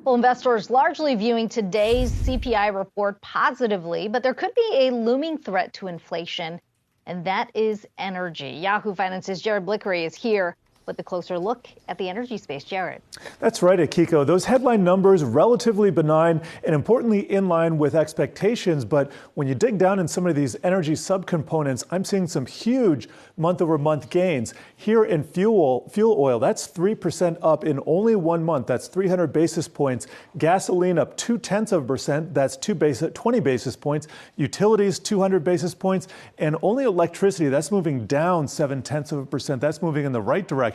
Well, investors largely viewing today's CPI report positively, but there could be a looming threat to inflation, and that is energy. Yahoo Finance's Jared Blikre is here with a closer look at the energy space. Jared. That's right, Akiko. Those headline numbers relatively benign and importantly in line with expectations. But when you dig down in some of these energy subcomponents, I'm seeing some huge month-over-month gains. Here in fuel oil, that's 3% up in only 1 month. That's 300 basis points. Gasoline up 0.2%. That's 20 basis points. Utilities 200 basis points. And only electricity, that's moving down 0.7%. That's moving in the right direction.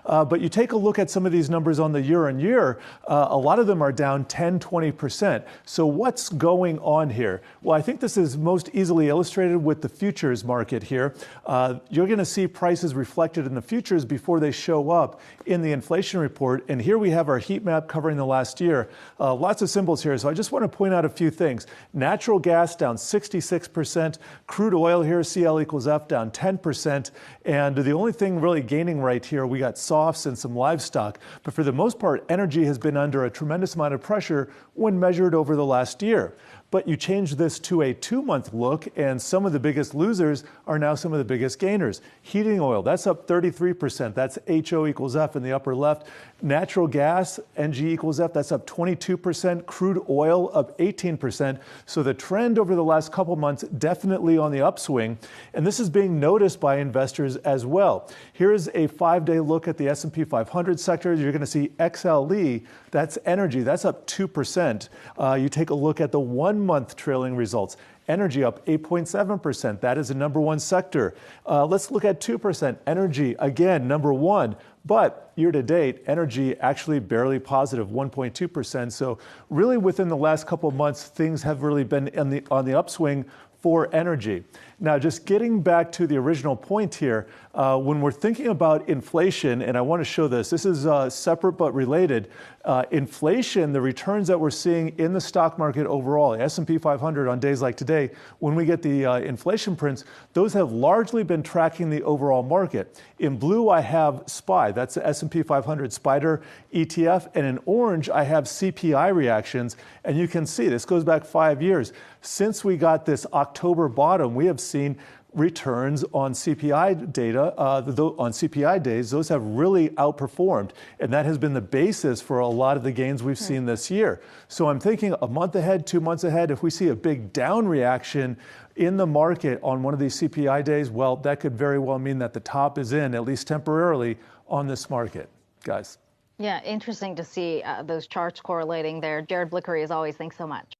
But you take a look at some of these numbers on the year-on-year, a lot of them are down 10-20%. So what's going on here? Well, I think this is most easily illustrated with the futures market here. You're going to see prices reflected in the futures before they show up in the inflation report. And here we have our heat map covering the last year. Lots of symbols here. So I just want to point out a few things. Natural gas down 66%. Crude oil here, CL equals F, down 10%. And the only thing really gaining right here, we got softs and some livestock. But for the most part, energy has been under a tremendous amount of pressure when measured over the last year. But you change this to a 2-month look, and some of the biggest losers are now some of the biggest gainers. Heating oil, that's up 33%. That's HO equals F in the upper left. Natural gas, NG equals F, that's up 22%. Crude oil up 18%. So the trend over the last couple months definitely on the upswing, and this is being noticed by investors as well. Here's a 5-day look at the S&P 500 sector. You're going to see XLE, that's energy, that's up 2%. You take a look at the 1-month trailing results. Energy up 8.7%. That is the number one sector. Let's look at 2%. Energy, again, number one. But year to date, energy actually barely positive, 1.2%. So really within the last couple of months, things have really been on the upswing for energy. Now, just getting back to the original point here, when we're thinking about inflation, and I want to show this is separate but related. Inflation, the returns that we're seeing in the stock market overall, the S&P 500 on days like today, when we get the inflation prints, those have largely been tracking the overall market. In blue, I have SPY, that's the S&P 500 Spider ETF, and in orange, I have CPI reactions, and you can see this goes back 5 years. Since we got this October bottom, we have seen returns on CPI data, on CPI days, those have really outperformed. And that has been the basis for a lot of the gains we've seen this year. So I'm thinking a month ahead, 2 months ahead, if we see a big down reaction in the market on one of these CPI days, well, that could very well mean that the top is in, at least temporarily, on this market, guys. Yeah, interesting to see those charts correlating there. Jared Blikre, as always, thanks so much.